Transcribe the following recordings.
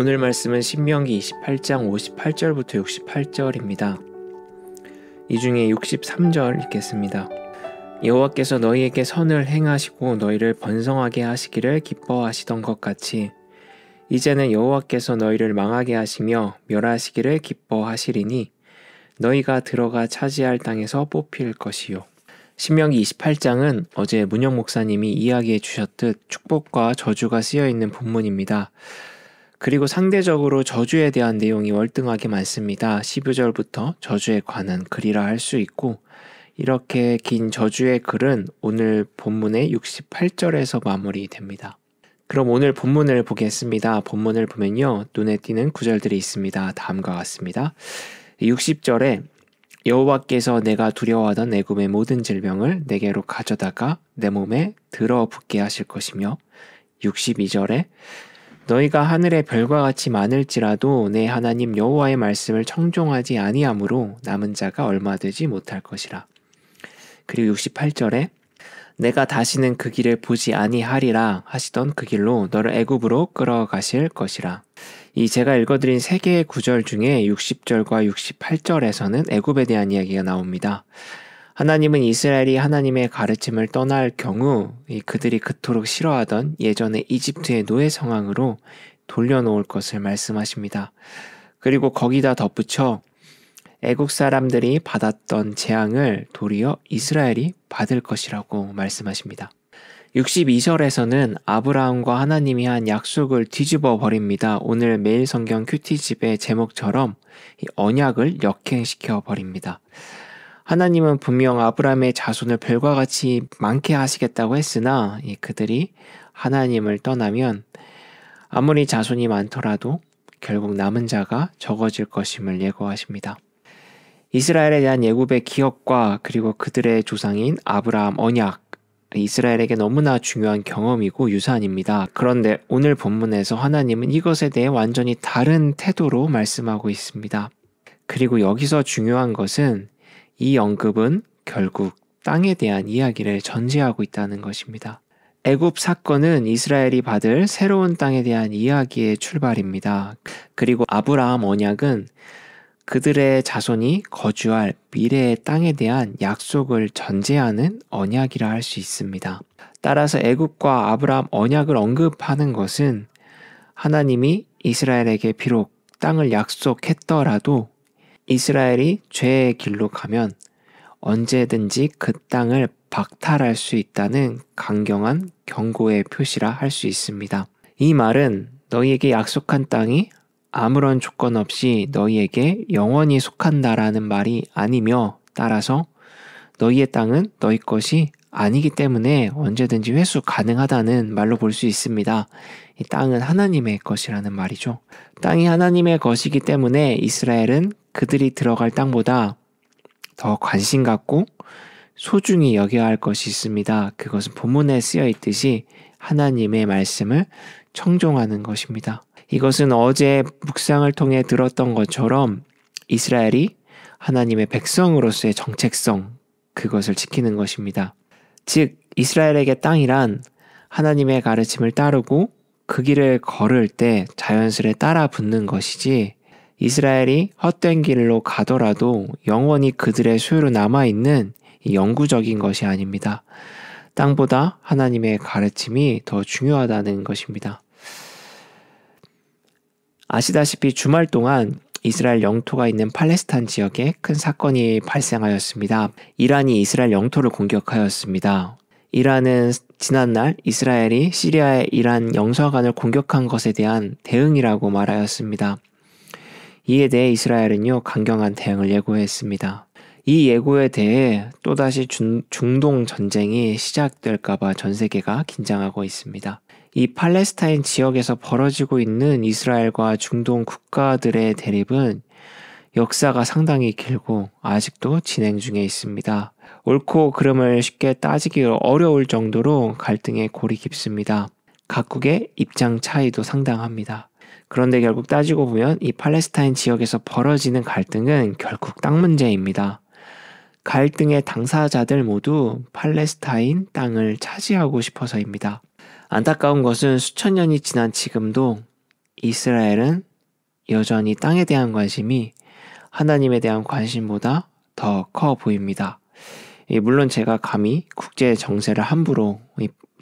오늘 말씀은 신명기 28장 58절부터 68절입니다. 이 중에 63절 읽겠습니다. 여호와께서 너희에게 선을 행하시고 너희를 번성하게 하시기를 기뻐하시던 것 같이 이제는 여호와께서 너희를 망하게 하시며 멸하시기를 기뻐하시리니 너희가 들어가 차지할 땅에서 뽑힐 것이요. 신명기 28장은 어제 문영 목사님이 이야기해 주셨듯 축복과 저주가 쓰여 있는 본문입니다. 그리고 상대적으로 저주에 대한 내용이 월등하게 많습니다. 12절부터 저주에 관한 글이라 할 수 있고, 이렇게 긴 저주의 글은 오늘 본문의 68절에서 마무리됩니다. 그럼 오늘 본문을 보겠습니다. 본문을 보면요, 눈에 띄는 구절들이 있습니다. 다음과 같습니다. 60절에 여호와께서 내가 두려워하던 애굽의 모든 질병을 내게로 가져다가 내 몸에 들어붙게 하실 것이며, 62절에 너희가 하늘의 별과 같이 많을지라도 내 하나님 여호와의 말씀을 청종하지 아니하므로 남은 자가 얼마 되지 못할 것이라. 그리고 68절에 내가 다시는 그 길을 보지 아니하리라 하시던 그 길로 너를 애굽으로 끌어가실 것이라. 이 제가 읽어드린 세 개의 구절 중에 60절과 68절에서는 애굽에 대한 이야기가 나옵니다. 하나님은 이스라엘이 하나님의 가르침을 떠날 경우 그들이 그토록 싫어하던 예전의 이집트의 노예 상황으로 돌려놓을 것을 말씀하십니다. 그리고 거기다 덧붙여 애국 사람들이 받았던 재앙을 도리어 이스라엘이 받을 것이라고 말씀하십니다. 62절에서는 아브라함과 하나님이 한 약속을 뒤집어 버립니다. 오늘 매일 성경 큐티집의 제목처럼 언약을 역행시켜 버립니다. 하나님은 분명 아브라함의 자손을 별과 같이 많게 하시겠다고 했으나 그들이 하나님을 떠나면 아무리 자손이 많더라도 결국 남은 자가 적어질 것임을 예고하십니다. 이스라엘에 대한 애굽의 기억과 그리고 그들의 조상인 아브라함 언약, 이스라엘에게 너무나 중요한 경험이고 유산입니다. 그런데 오늘 본문에서 하나님은 이것에 대해 완전히 다른 태도로 말씀하고 있습니다. 그리고 여기서 중요한 것은 이 언급은 결국 땅에 대한 이야기를 전제하고 있다는 것입니다. 애굽 사건은 이스라엘이 받을 새로운 땅에 대한 이야기의 출발입니다. 그리고 아브라함 언약은 그들의 자손이 거주할 미래의 땅에 대한 약속을 전제하는 언약이라 할 수 있습니다. 따라서 애굽과 아브라함 언약을 언급하는 것은 하나님이 이스라엘에게 비록 땅을 약속했더라도 이스라엘이 죄의 길로 가면 언제든지 그 땅을 박탈할 수 있다는 강경한 경고의 표시라 할 수 있습니다. 이 말은 너희에게 약속한 땅이 아무런 조건 없이 너희에게 영원히 속한다라는 말이 아니며, 따라서 너희의 땅은 너희 것이 아니기 때문에 언제든지 회수 가능하다는 말로 볼 수 있습니다. 이 땅은 하나님의 것이라는 말이죠. 땅이 하나님의 것이기 때문에 이스라엘은 그들이 들어갈 땅보다 더 관심 갖고 소중히 여겨야 할 것이 있습니다. 그것은 본문에 쓰여 있듯이 하나님의 말씀을 청종하는 것입니다. 이것은 어제 묵상을 통해 들었던 것처럼 이스라엘이 하나님의 백성으로서의 정체성, 그것을 지키는 것입니다. 즉, 이스라엘에게 땅이란 하나님의 가르침을 따르고 그 길을 걸을 때 자연스레 따라 붙는 것이지, 이스라엘이 헛된 길로 가더라도 영원히 그들의 소유로 남아있는 영구적인 것이 아닙니다. 땅보다 하나님의 가르침이 더 중요하다는 것입니다. 아시다시피 주말 동안 이스라엘 영토가 있는 팔레스타인 지역에 큰 사건이 발생하였습니다. 이란이 이스라엘 영토를 공격하였습니다. 이란은 지난날 이스라엘이 시리아의 이란 영사관을 공격한 것에 대한 대응이라고 말하였습니다. 이에 대해 이스라엘은요, 강경한 대응을 예고했습니다. 이 예고에 대해 또다시 중동 전쟁이 시작될까봐 전 세계가 긴장하고 있습니다. 이 팔레스타인 지역에서 벌어지고 있는 이스라엘과 중동 국가들의 대립은 역사가 상당히 길고 아직도 진행 중에 있습니다. 옳고 그름을 쉽게 따지기 어려울 정도로 갈등의 골이 깊습니다. 각국의 입장 차이도 상당합니다. 그런데 결국 따지고 보면 이 팔레스타인 지역에서 벌어지는 갈등은 결국 땅 문제입니다. 갈등의 당사자들 모두 팔레스타인 땅을 차지하고 싶어서입니다. 안타까운 것은 수천 년이 지난 지금도 이스라엘은 여전히 땅에 대한 관심이 하나님에 대한 관심보다 더 커 보입니다. 물론 제가 감히 국제 정세를 함부로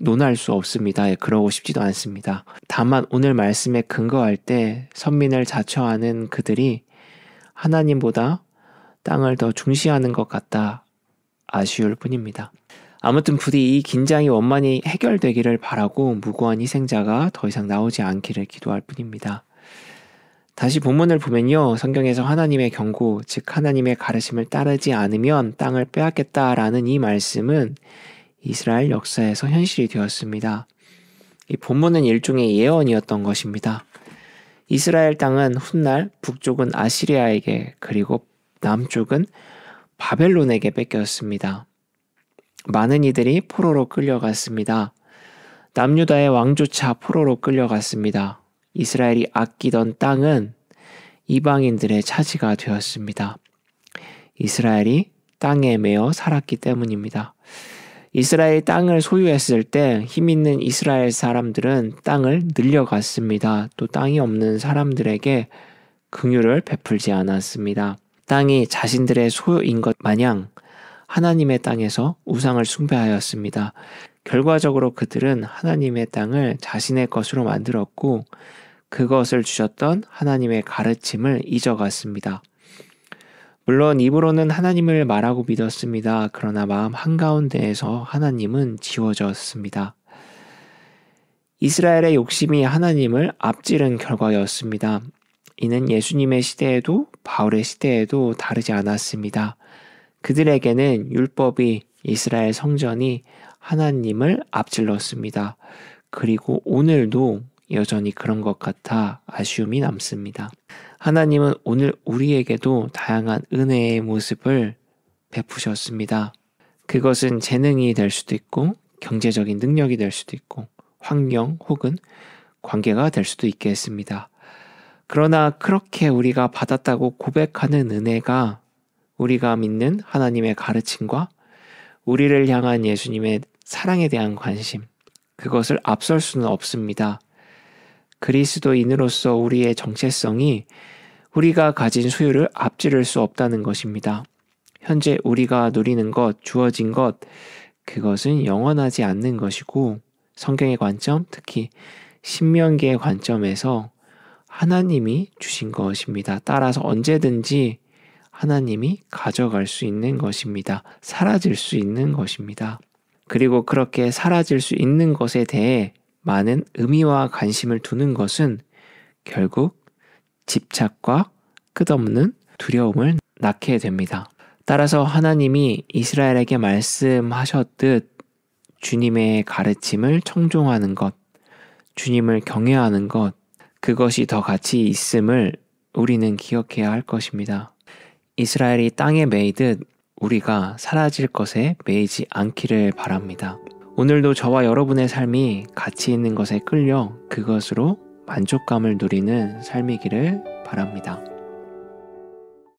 논할 수 없습니다. 그러고 싶지도 않습니다. 다만 오늘 말씀에 근거할 때 선민을 자처하는 그들이 하나님보다 땅을 더 중시하는 것 같다 아쉬울 뿐입니다. 아무튼 부디 이 긴장이 원만히 해결되기를 바라고 무고한 희생자가 더 이상 나오지 않기를 기도할 뿐입니다. 다시 본문을 보면요. 성경에서 하나님의 경고, 즉 하나님의 가르침을 따르지 않으면 땅을 빼앗겠다라는 이 말씀은 이스라엘 역사에서 현실이 되었습니다. 이 본문은 일종의 예언이었던 것입니다. 이스라엘 땅은 훗날 북쪽은 아시리아에게 그리고 남쪽은 바벨론에게 뺏겼습니다. 많은 이들이 포로로 끌려갔습니다. 남유다의 왕조차 포로로 끌려갔습니다. 이스라엘이 아끼던 땅은 이방인들의 차지가 되었습니다. 이스라엘이 땅에 매여 살았기 때문입니다. 이스라엘이 땅을 소유했을 때 힘있는 이스라엘 사람들은 땅을 늘려갔습니다. 또 땅이 없는 사람들에게 긍휼을 베풀지 않았습니다. 땅이 자신들의 소유인 것 마냥 하나님의 땅에서 우상을 숭배하였습니다. 결과적으로 그들은 하나님의 땅을 자신의 것으로 만들었고 그것을 주셨던 하나님의 가르침을 잊어갔습니다. 물론 입으로는 하나님을 말하고 믿었습니다. 그러나 마음 한가운데에서 하나님은 지워졌습니다. 이스라엘의 욕심이 하나님을 앞지른 결과였습니다. 이는 예수님의 시대에도 바울의 시대에도 다르지 않았습니다. 그들에게는 율법이 이스라엘 성전이 하나님을 앞질렀습니다. 그리고 오늘도 여전히 그런 것 같아 아쉬움이 남습니다. 하나님은 오늘 우리에게도 다양한 은혜의 모습을 베푸셨습니다. 그것은 재능이 될 수도 있고 경제적인 능력이 될 수도 있고 환경 혹은 관계가 될 수도 있겠습니다. 그러나 그렇게 우리가 받았다고 고백하는 은혜가 우리가 믿는 하나님의 가르침과 우리를 향한 예수님의 사랑에 대한 관심, 그것을 앞설 수는 없습니다. 그리스도인으로서 우리의 정체성이 우리가 가진 소유를 앞지를 수 없다는 것입니다. 현재 우리가 누리는 것, 주어진 것, 그것은 영원하지 않는 것이고 성경의 관점, 특히 신명기의 관점에서 하나님이 주신 것입니다. 따라서 언제든지 하나님이 가져갈 수 있는 것입니다. 사라질 수 있는 것입니다. 그리고 그렇게 사라질 수 있는 것에 대해 많은 의미와 관심을 두는 것은 결국 집착과 끝없는 두려움을 낳게 됩니다. 따라서 하나님이 이스라엘에게 말씀하셨듯 주님의 가르침을 청종하는 것, 주님을 경외하는 것, 그것이 더 가치 있음을 우리는 기억해야 할 것입니다. 이스라엘이 땅에 매이듯 우리가 사라질 것에 매이지 않기를 바랍니다. 오늘도 저와 여러분의 삶이 가치 있는 것에 끌려 그것으로 만족감을 누리는 삶이기를 바랍니다.